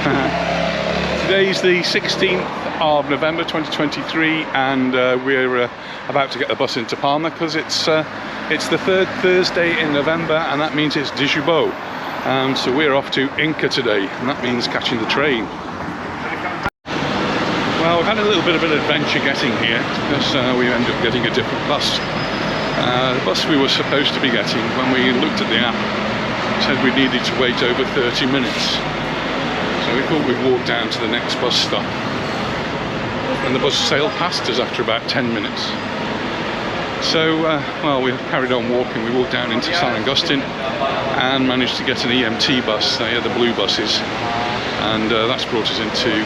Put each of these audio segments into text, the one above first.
Today's the 16th of November 2023, and we're about to get the bus into Palma because it's the third Thursday in November, and that means it's Dijous Bo. So we're off to Inca today, and that means catching the train. Well, we've had a little bit of an adventure getting here because we ended up getting a different bus. The bus we were supposed to be getting, when we looked at the app, said we needed to wait over 30 minutes. So we thought we'd walk down to the next bus stop, and the bus sailed past us after about 10 minutes. So, well, we carried on walking. We walked down into San Agustin and managed to get an EMT bus. They are the blue buses, and that's brought us into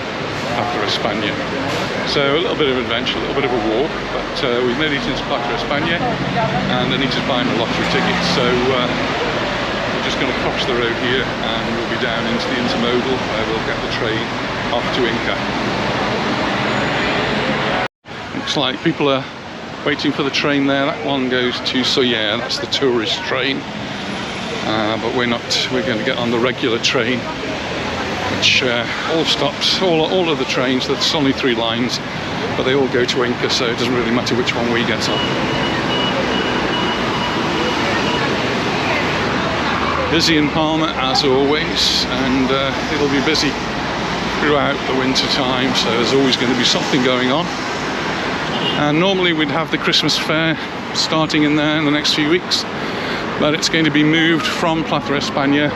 Plaza España. So a little bit of adventure, a little bit of a walk, but we've made it into Plaza España, and Anita's buying a lottery ticket. So we're just going to cross the road here, and we'll be down into the intermodal where we'll get the train off to Inca. Looks like people are waiting for the train there. That one goes to Soller, that's the tourist train. But we're not, we're going to get on the regular train, which all stops, all of the trains, there's only 3 lines, but they all go to Inca, so it doesn't really matter which one we get on. Busy in Palma as always, and it'll be busy throughout the winter time, so there's always going to be something going on. And normally we'd have the Christmas fair starting in there in the next few weeks, but it's going to be moved from Plaza España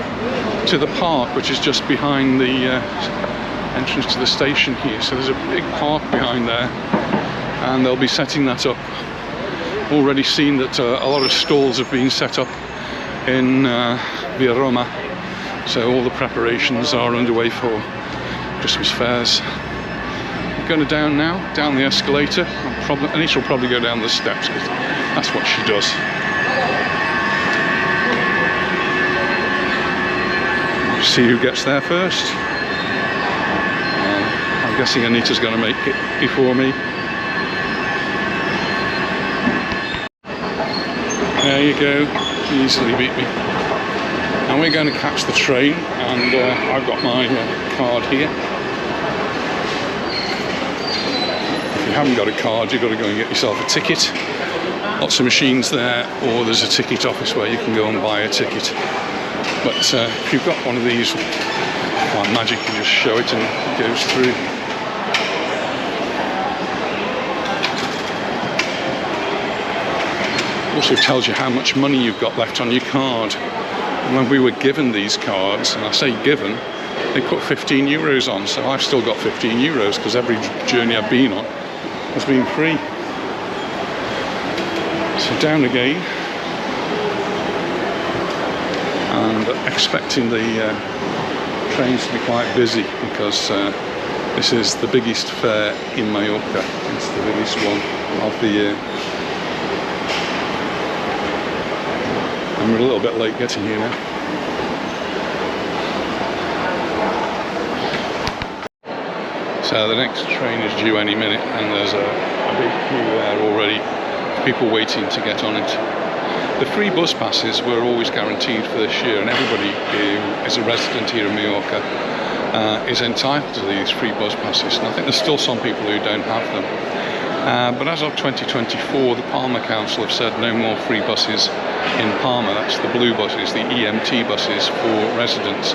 to the park, which is just behind the entrance to the station here. So there's a big park behind there, and they'll be setting that up. Already seen that a lot of stalls have been set up in Via Roma, so all the preparations are underway for Christmas fairs. We're going down now, down the escalator. Anita will probably go down the steps because that's what she does. See who gets there first. I'm guessing Anita's going to make it before me. There you go, easily beat me. And we're going to catch the train, and I've got my card here. If you haven't got a card, you've got to go and get yourself a ticket. Lots of machines there, or there's a ticket office where you can go and buy a ticket. But if you've got one of these, like magic, you just show it and it goes through. Also tells you how much money you've got left on your card. And when we were given these cards, and I say given, they put 15 euros on, so I've still got 15 euros because every journey I've been on has been free. So down again, and expecting the trains to be quite busy because this is the biggest fair in Mallorca. It's the biggest one of the year. And we're a little bit late getting here now. So the next train is due any minute, and there's a big queue there already, people waiting to get on it. The free bus passes were always guaranteed for this year, and everybody who is a resident here in Majorca is entitled to these free bus passes. And I think there's still some people who don't have them. But as of 2024, the Palma Council have said no more free buses in Palma. That's the blue buses, the EMT buses for residents.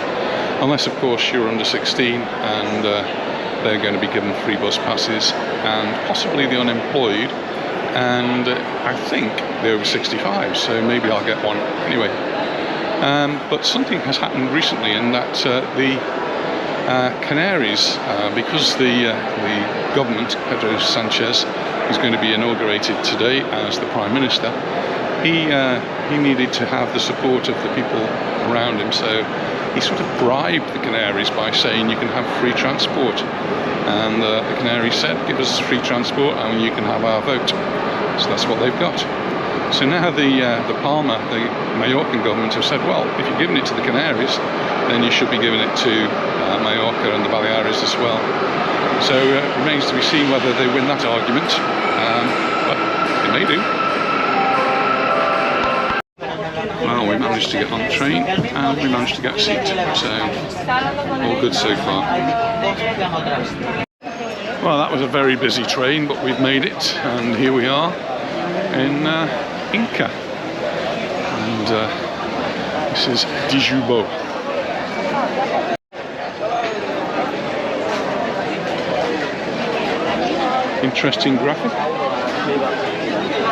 Unless, of course, you're under 16 and they're going to be given free bus passes, and possibly the unemployed, and I think they're over 65, so maybe I'll get one anyway. But something has happened recently in that the Canaries, because the government, Pedro Sanchez, is going to be inaugurated today as the Prime Minister, he needed to have the support of the people around him, so he sort of bribed the Canaries by saying you can have free transport, and the Canaries said give us free transport and you can have our vote. So that's what they've got. So now the Palma, the Mallorcan government have said, well, if you're giving it to the Canaries, then you should be giving it to Majorca and the Baleares as well. So it remains to be seen whether they win that argument, but they may do. Well, we managed to get on the train and we managed to get a seat, so all good so far. Well, that was a very busy train, but we've made it, and here we are in Inca, and this is Dijous Bo. Interesting graphic.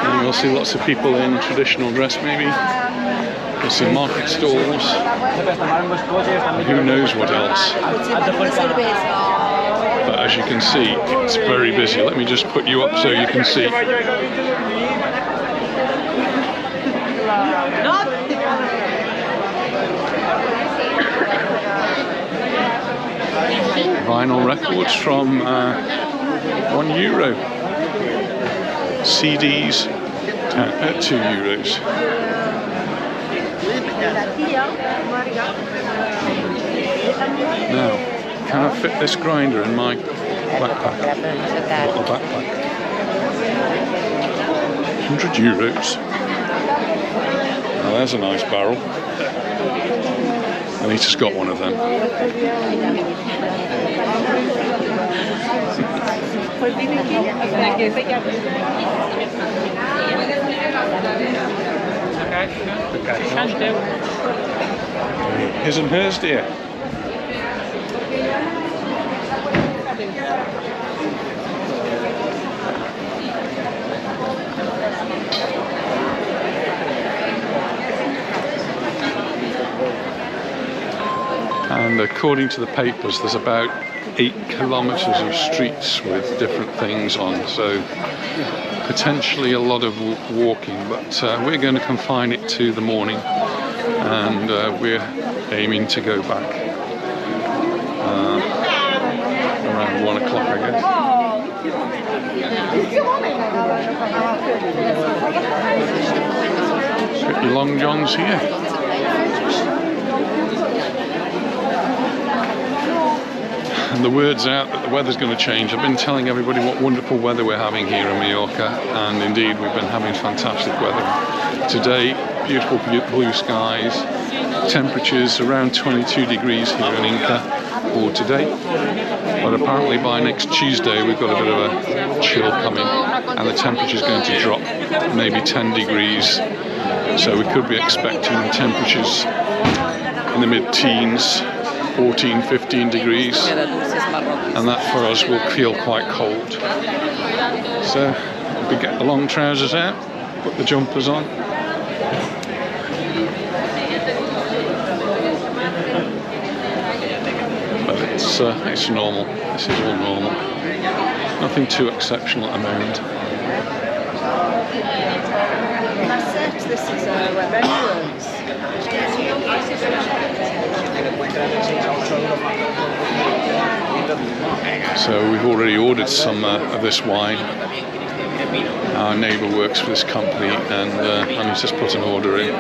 And you'll see lots of people in traditional dress, maybe. You'll see market stalls. Who knows what else? But as you can see, it's very busy. Let me just put you up so you can see. Vinyl records from €1. CDs, €2. Now, can I fit this grinder in my backpack? Little backpack. €100. Now there's a nice barrel. Anita's got one of them. His and hers, dear. And according to the papers, there's about 8 kilometers of streets with different things on, so potentially a lot of walking, but we're going to confine it to the morning, and we're aiming to go back around 1 o'clock, I guess. Got your long johns here. And the word's out that the weather's going to change. I've been telling everybody what wonderful weather we're having here in Mallorca, and indeed we've been having fantastic weather. Today, beautiful blue skies, temperatures around 22 degrees here in Inca for today. But apparently by next Tuesday we've got a bit of a chill coming, and the temperature's going to drop maybe 10 degrees. So we could be expecting temperatures in the mid-teens, 14, 15 degrees, and that for us will feel quite cold. So we get the long trousers out, put the jumpers on. But it's normal. This is all normal. Nothing too exceptional at the moment. That's it. This is where venue is. So we've already ordered some of this wine. Our neighbour works for this company, and he's just put an order in.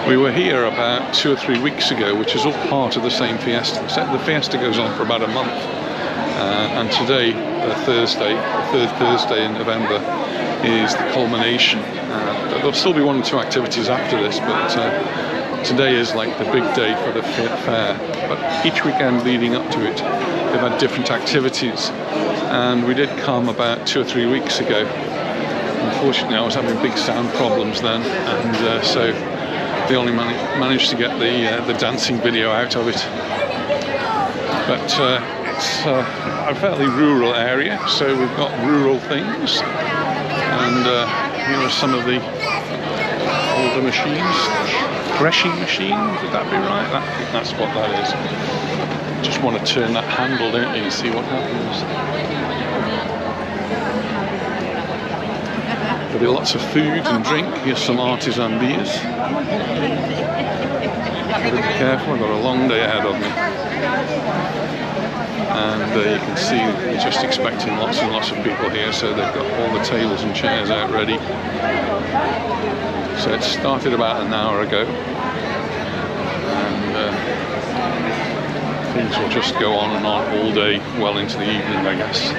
We were here about 2 or 3 weeks ago, which is all part of the same fiesta. The fiesta goes on for about a month, and today, Thursday, the third Thursday in November, is the culmination. There'll still be 1 or 2 activities after this, but today is like the big day for the fair. But each weekend leading up to it, they've had different activities, and we did come about 2 or 3 weeks ago. Unfortunately, I was having big sound problems then, and so they only managed to get the dancing video out of it. But it's a fairly rural area, so we've got rural things, and here are some of the older machines. Threshing machine, would that be right? I think that's what that is. Just want to turn that handle, don't you, and see what happens. There'll be lots of food and drink. Here's some artisan beers. Gotta be careful, I've got a long day ahead of me. and you can see they're just expecting lots and lots of people here, so they've got all the tables and chairs out ready. So it started about an hour ago, and things will just go on and on all day, well into the evening, I guess.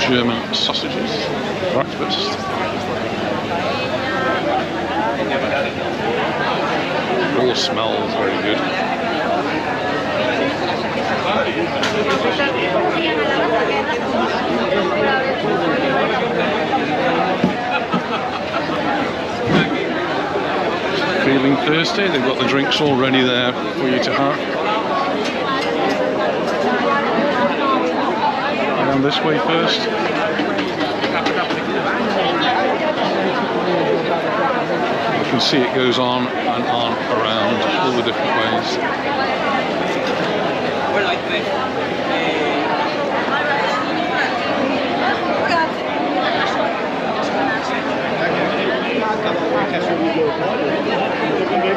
German sausages, breakfast. It all smells very good. Feeling thirsty? They've got the drinks already there for you to have. Around this way first. You can see it goes on and on around all the different ways.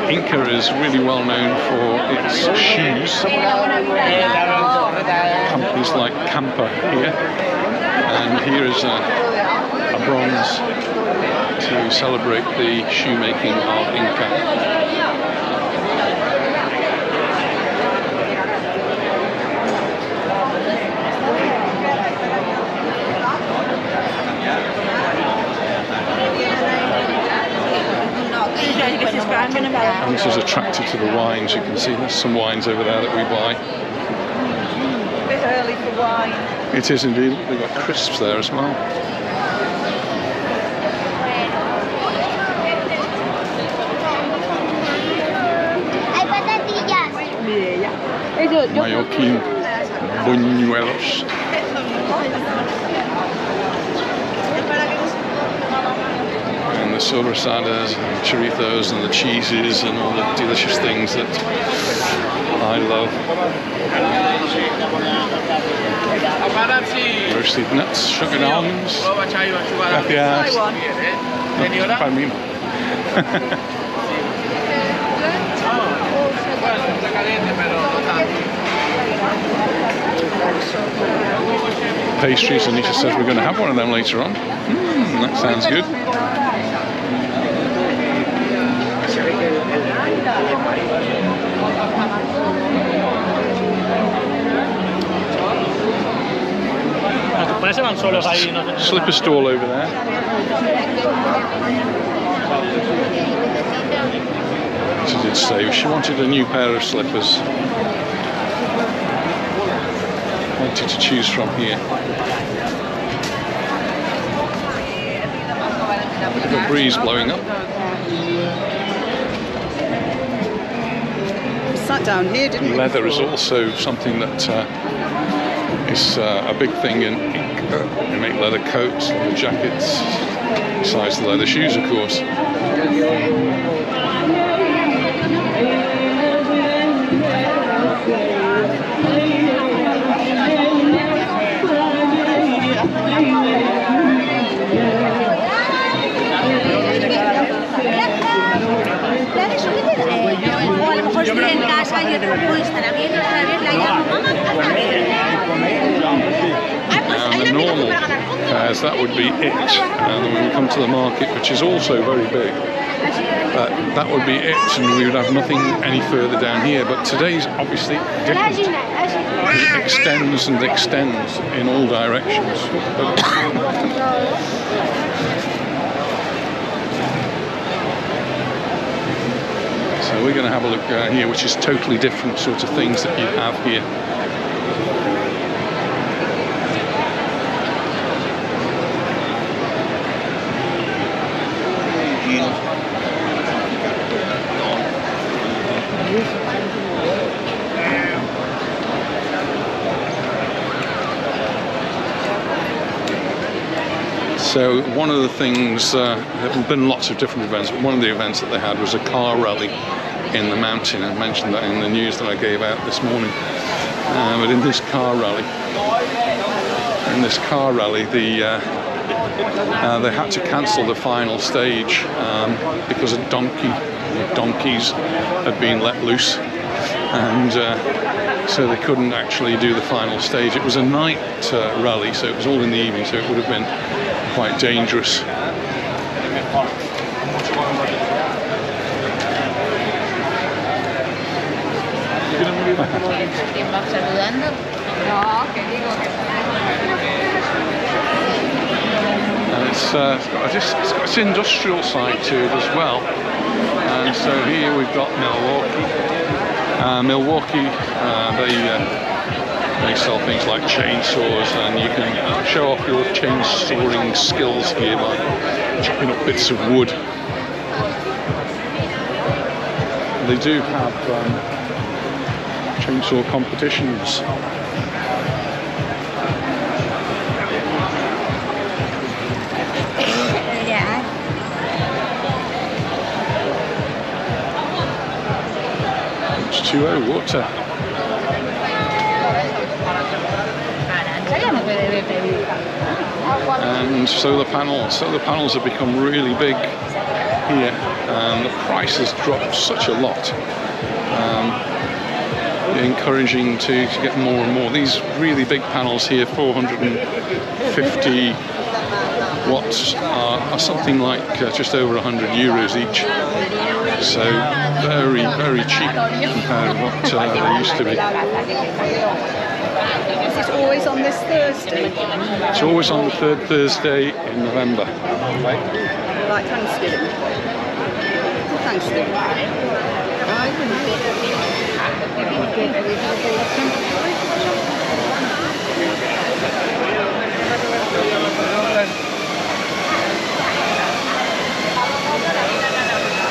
Inca is really well known for its shoes. Companies like Camper here, and here is a bronze to celebrate the shoemaking of Inca. And this is attracted to the wines. You can see there's some wines over there that we buy. A bit early for wine. It is indeed. They've got crisps there as well. Mallorquín buñuelos. And the sobrasadas and churritos and the cheeses and all the delicious things that I love. Roasted nuts, sugar almonds. Gracias. Para mí. Pastries, Anita says we're going to have one of them later on. That sounds good. Slipper stall over there. She did say she wanted a new pair of slippers. Wanted to choose from here. Bit of a breeze blowing up. We sat down here, didn't we? Leather is also something that is a big thing in Inca. They make leather coats, leather jackets, besides the leather shoes, of course. And the normal fares, that would be it. And then when we come to the market, which is also very big, that would be it, and we would have nothing any further down here. But today's obviously different. It extends and extends in all directions. So we're going to have a look here, which is totally different sort of things that you have here. So one of the things, there have been lots of different events, but one of the events that they had was a car rally in the mountain. I mentioned that in the news that I gave out this morning. But in this car rally, they had to cancel the final stage because a donkeys had been let loose, and so they couldn't actually do the final stage. It was a night rally, so it was all in the evening, so it would have been quite dangerous. And it's got its industrial side to it as well. And so here we've got Milwaukee. They sell things like chainsaws, and you can show off your chainsawing skills here by chopping up bits of wood. They do have chainsaw competitions. H2O water. And solar panels. Solar panels have become really big here, and the price has dropped such a lot. Encouraging to get more and more. These really big panels here, 450 watts, are something like just over 100 euros each. So very, very cheap compared to what they used to be. Is it always on this Thursday? It's always on the third Thursday in November. Like Thanksgiving. Thanksgiving.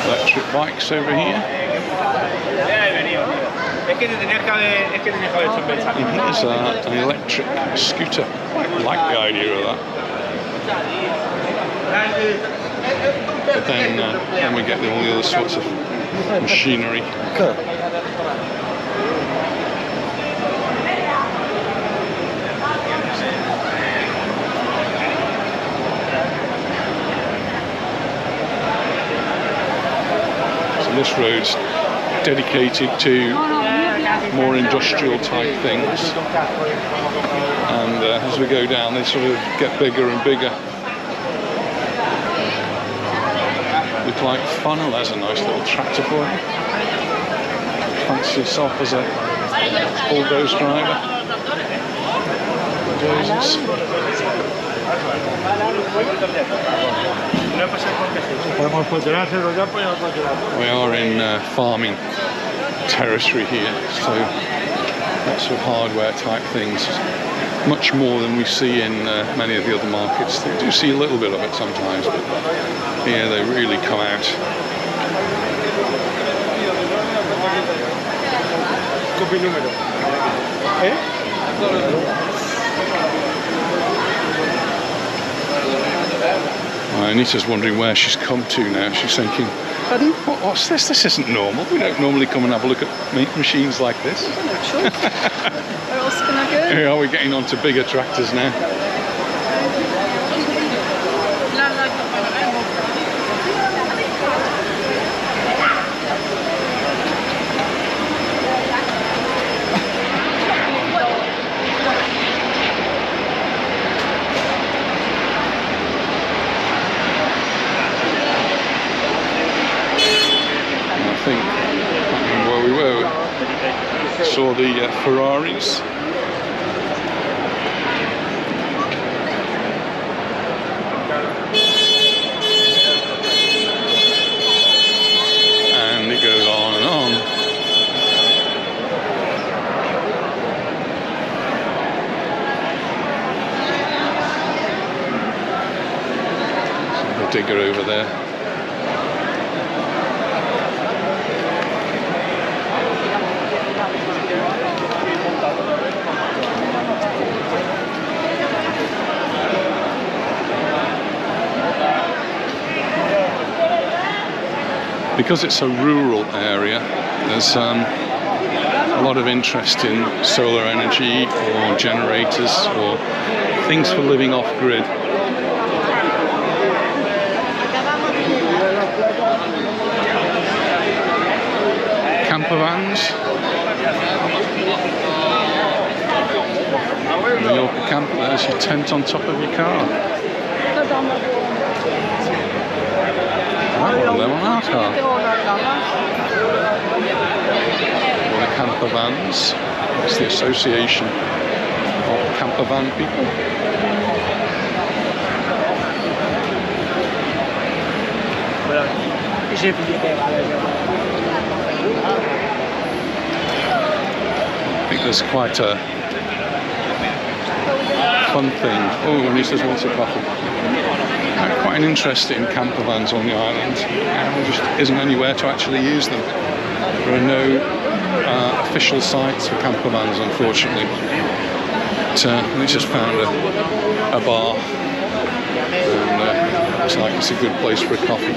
Electric bikes over here. And here's an electric scooter. I like the idea of that. But then we get all the other sorts of machinery. So this road's dedicated to more industrial type things, and as we go down they sort of get bigger and bigger. Look like funnel. There's a nice little tractor for you. Fancy yourself as a bulldoze driver. Bulldozers. We are in farming territory here, so lots of hardware type things, much more than we see in many of the other markets. We do see a little bit of it sometimes, but here they really come out. Anita's wondering where she's come to now. She's thinking, Pardon? What's this? This isn't normal. We don't normally come and have a look at machines like this. Sure. Where else can I go? Here are we getting onto bigger tractors now. Where we were, saw the Ferraris. And it goes on and on. So the digger over there. because it's a rural area, there's a lot of interest in solar energy or generators or things for living off-grid. Camper vans. Mallorca camper, there's your tent on top of your car. That one there on our car. All the camper vans. It's the association of camper van people. I think there's quite a fun thing. Oh, and he says wants a coffee. Quite an interest in camper vans on the island. There just isn't anywhere to actually use them. There are no official sites for camper vans, unfortunately. But we just found a bar, and looks like it's a good place for a coffee.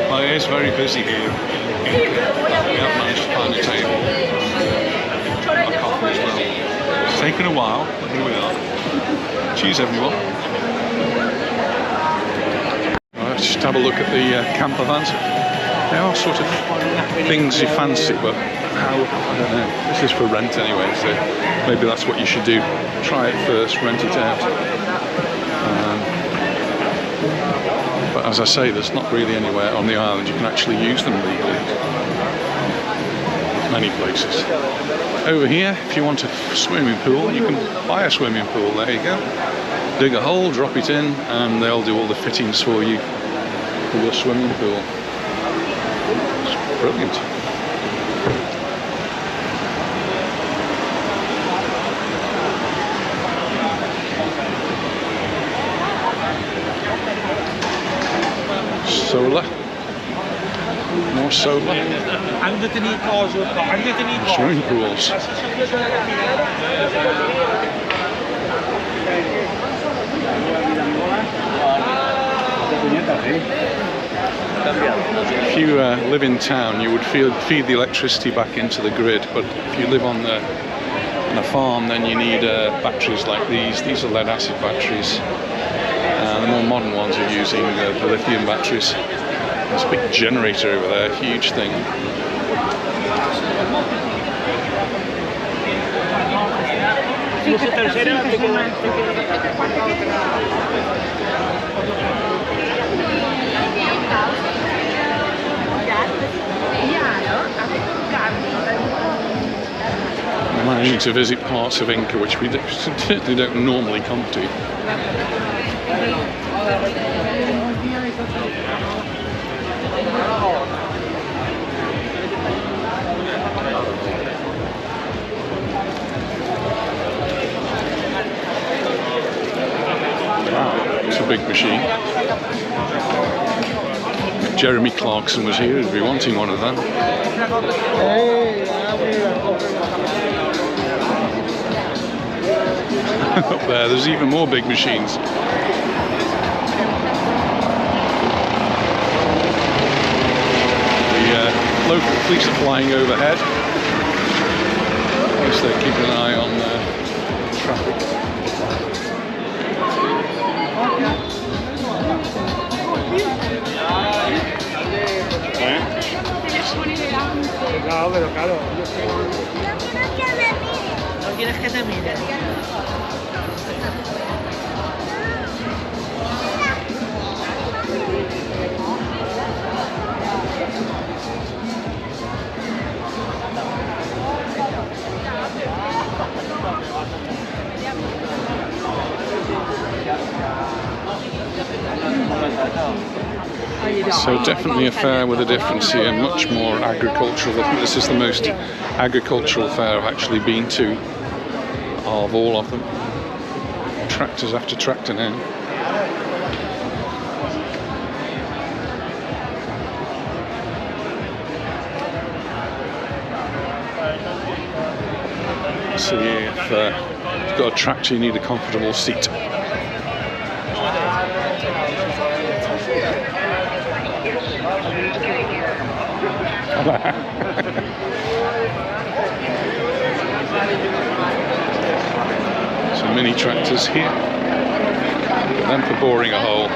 Well, it is very busy here in Inca. We have managed to find a table. Our coffee as well. It's taken a while, but here we are. Cheers, everyone. Right, let's just have a look at the camper vans. They are sort of things you fancy, but how, I don't know. This is for rent anyway, so maybe that's what you should do. Try it first, rent it out. But as I say, there's not really anywhere on the island you can actually use them legally. Many places. Over here, if you want a swimming pool, you can buy a swimming pool. There you go. Dig a hole, drop it in, and they'll do all the fittings for you for your swimming pool. It's brilliant. Solar. More solar. Swimming pools. If you live in town, you would feed the electricity back into the grid, but if you live on a farm, then you need batteries like these. These are lead acid batteries. The more modern ones are using the lithium batteries. There's a big generator over there, huge thing. I'm managing to visit parts of Inca which we certainly don't normally come to. Wow, it's a big machine. If Jeremy Clarkson was here, he'd be wanting one of them. Up there's even more big machines. The local police are flying overhead. I guess they're keeping an eye on traffic. No, pero claro. No quieres que te mire. So definitely a fair with a difference here, much more agricultural. I think this is the most agricultural fair I've actually been to of all of them. Tractors after tractor now. see if you've got a tractor, you need a comfortable seat. Some mini tractors here. Then for boring a hole.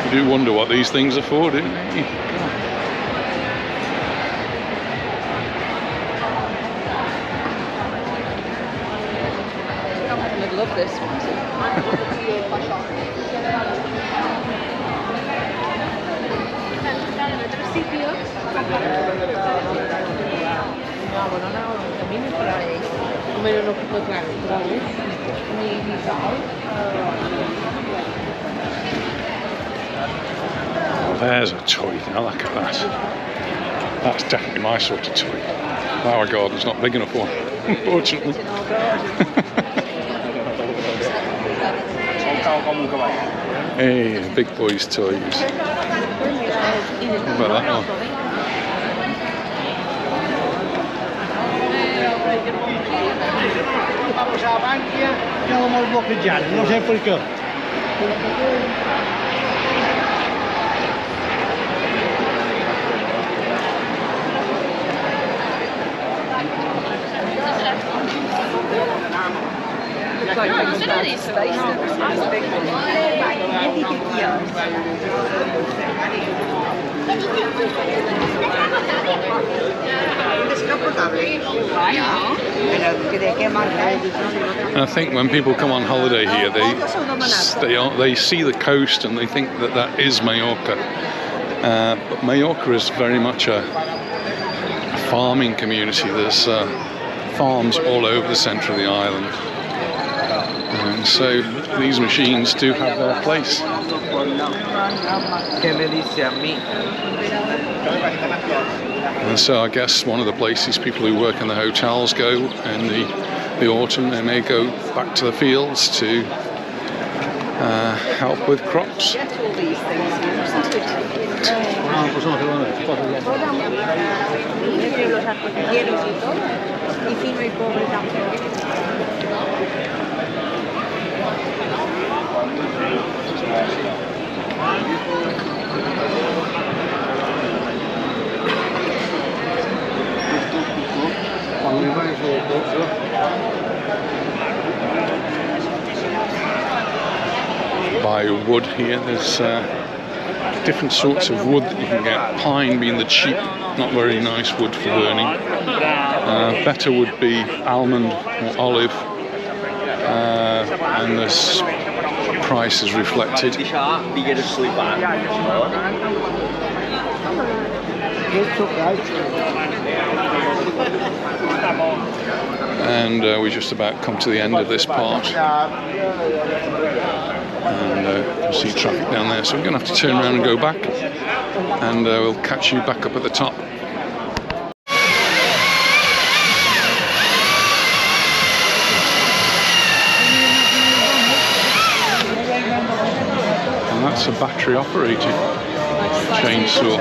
You do wonder what these things are for, don't you? I love this one. Oh, there's a toy. Now look at that. That's definitely my sort of toy. Our garden's not big enough for it, unfortunately. Hey, big boys' toys. What about that one? No sé por qué. I think when people come on holiday here, they see the coast and they think that that is Mallorca. But Mallorca is very much a farming community. There's farms all over the centre of the island. And so these machines do have their place. And so I guess one of the places people who work in the hotels go in the autumn, they may go back to the fields to help with crops. Get all these things here, isn't it? Buy wood here. There's different sorts of wood that you can get. Pine being the cheap, not very nice wood for burning. Better would be almond or olive, and this price is reflected. And we just about come to the end of this part, and you see traffic down there, so we're going to have to turn around and go back, and we'll catch you back up at the top. And that's a battery operated chainsaw.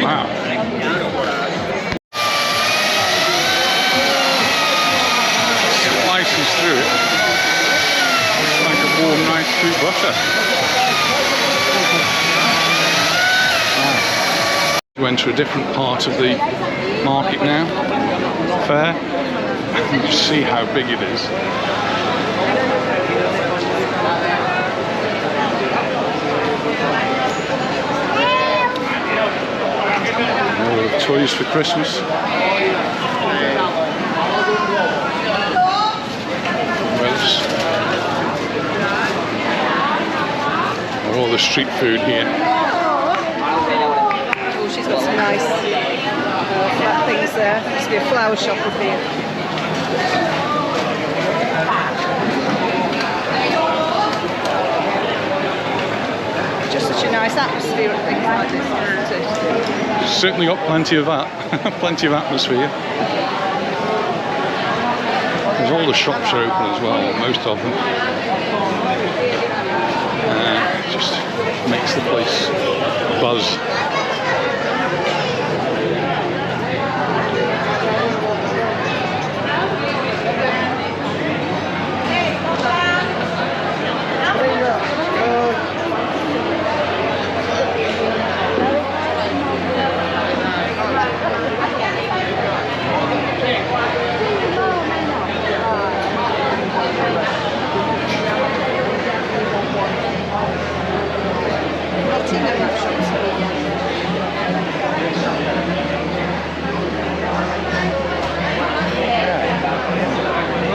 Wow. Slices through it like a warm, nice fruit butter. Wow. We went to a different part of the market now, fair. You can see how big it is. Toys for Christmas. All the street food here. Oh, she's got some nice flat things there. There must be a flower shop up here. Just a such a nice atmosphere at things like this, isn't it? Certainly got plenty of that, plenty of atmosphere. Because all the shops are open as well, most of them. Just makes the place buzz.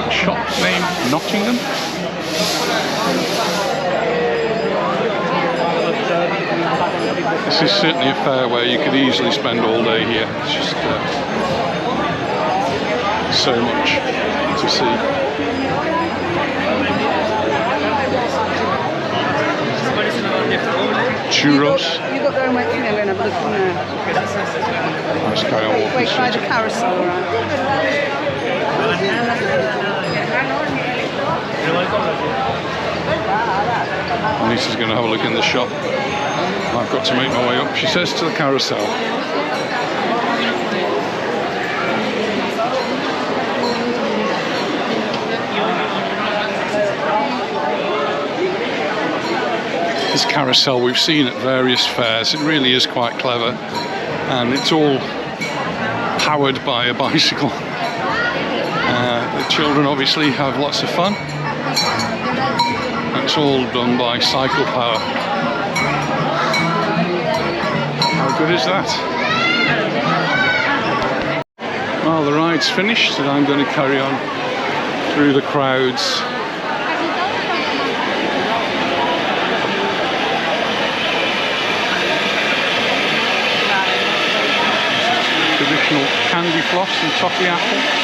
Shop name Nottingham. This is certainly a fair where you could easily spend all day here. It's just so much to see. Churros. You got there and wait for me, I'm going to have a look from there. Let's carry on walking. Wait by the carousel, right? Lisa's going to have a look in the shop. I've got to make my way up, she says, to the carousel. This carousel we've seen at various fairs. It really is quite clever, and it's all powered by a bicycle. The children obviously have lots of fun. It's all done by cycle power. How good is that? Well, the ride's finished, and I'm going to carry on through the crowds. Traditional candy floss and toffee apple.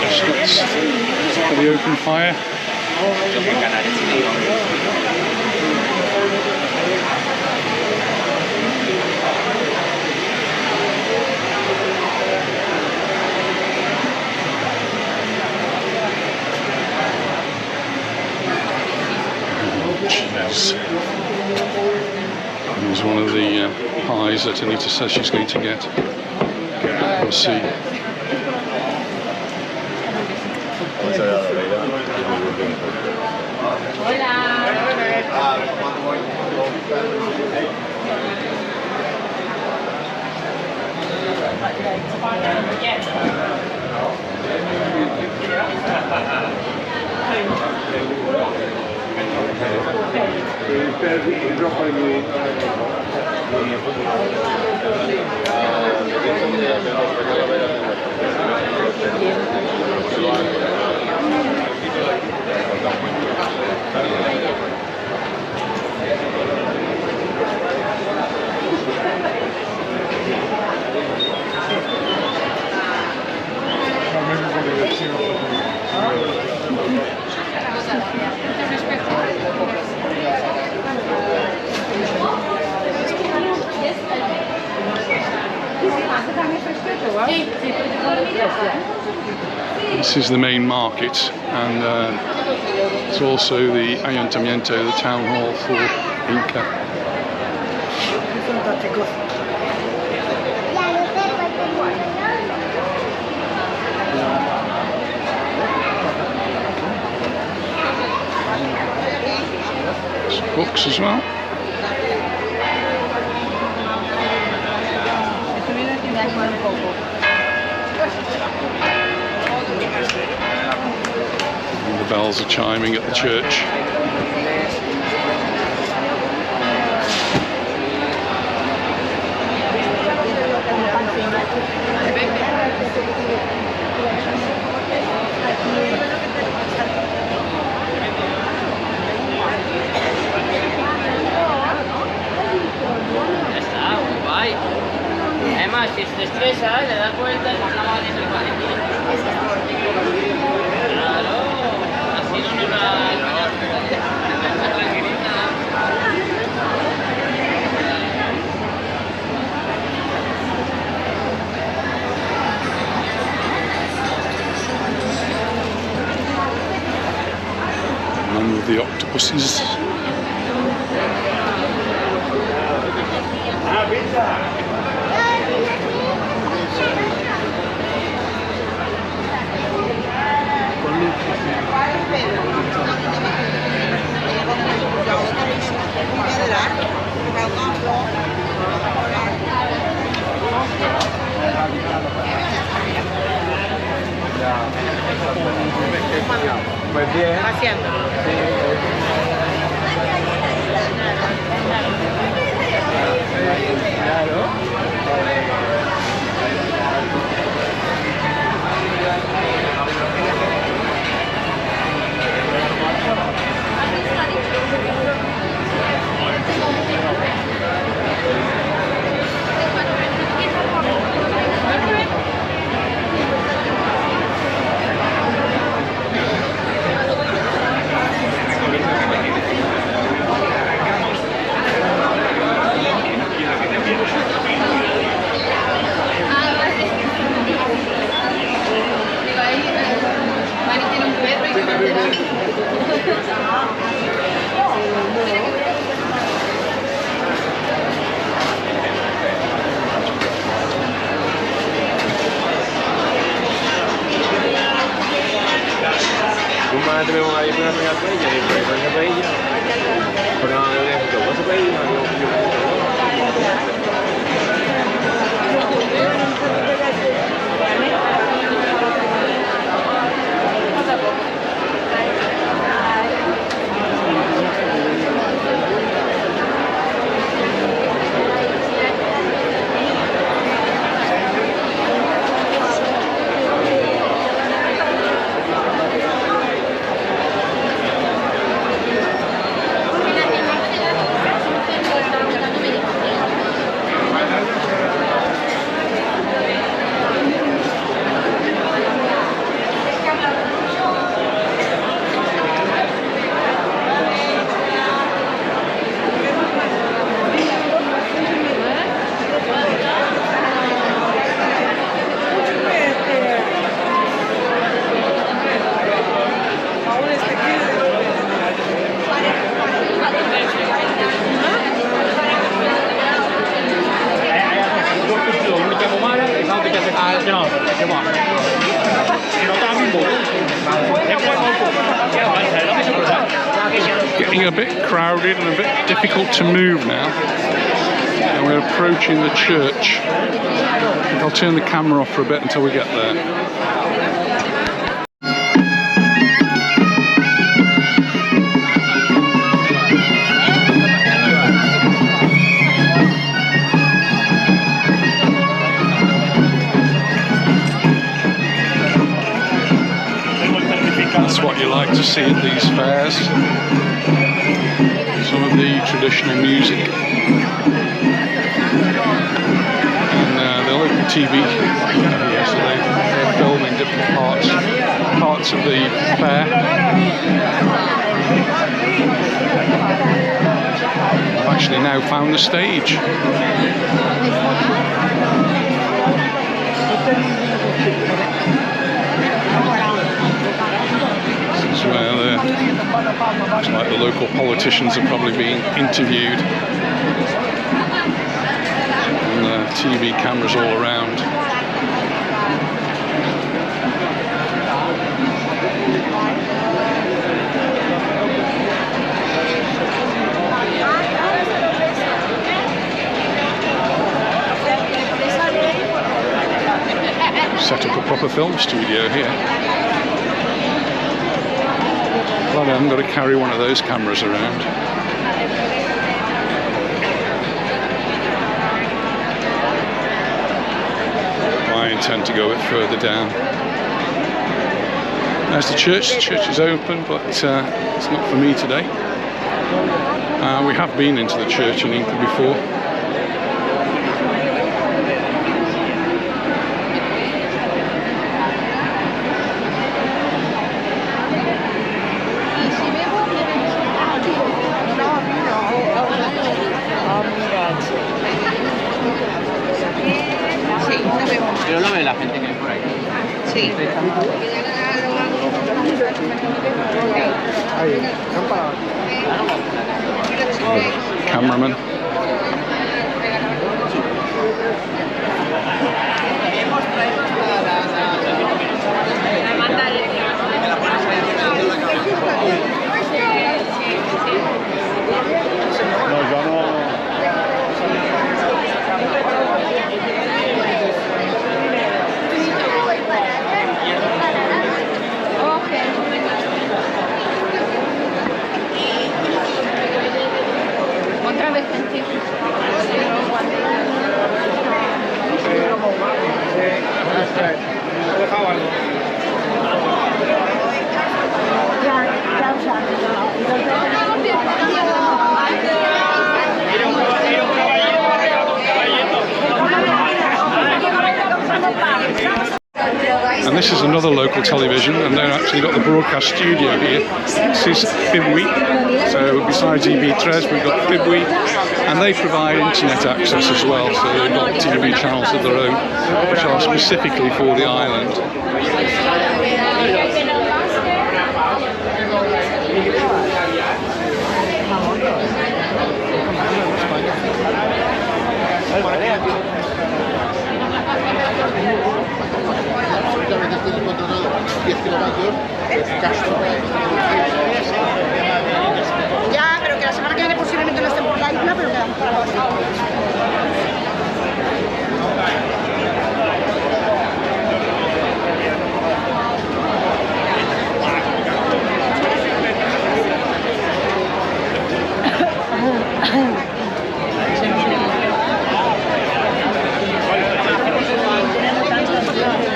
Biscuits for the open fire. Here's one of the pies that Anita says she's going to get. We'll see. This is the main market, and it's also the Ayuntamiento, the town hall for Inca. Some books as well. And the bells are chiming at the church. of the octopuses. Paseando. Tenemos ahí una paella, una paella, pero no debe ser paella, Getting a bit crowded and a bit difficult to move now. And we're approaching the church. I think I'll turn the camera off for a bit until we get there. That's what you like to see at these fairs. Some of the traditional music. And the local TV here, so they're filming different parts of the fair. I've actually now found the stage. Where looks like the local politicians are probably being interviewed, and TV cameras all around. Set up a proper film studio here. Glad I haven't got to carry one of those cameras around. I intend to go a bit further down. There's the church. The church is open, but it's not for me today. We have been into the church in Inca before. Pero no ve la gente que hay por ahí. Sí. Cameraman. And this is another local television, and they've actually got the broadcast studio here. This is Fibwi, so besides EB3, we've got Fibwi, and they provide internet access as well, so they've got TV channels of their own, which are specifically for the island. Ya, pero que la semana que viene posiblemente no estén por la isla, pero quedamos para la semana.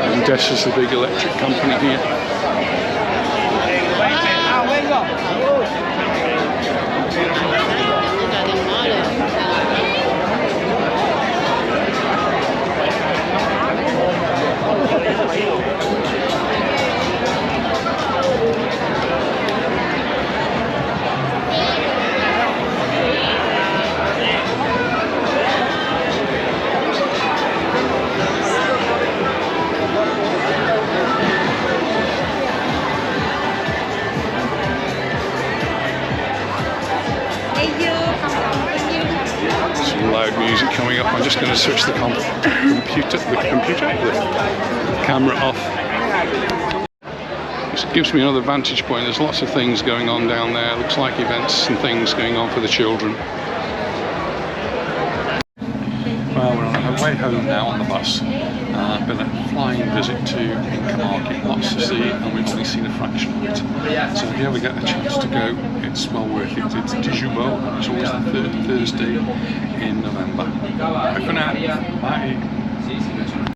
And Desh is the big electric company here. Some loud music coming up. I'm just going to switch the camera off. This gives me another vantage point. There's lots of things going on down there. Looks like events and things going on for the children. Well, we're on our way home now on the bus. Been a flying visit to Inca market, lots to see, and we've only seen a fraction of it. So if you ever get a chance to go, it's well worth it. It's Dijous Bo, and it's always the third Thursday in November.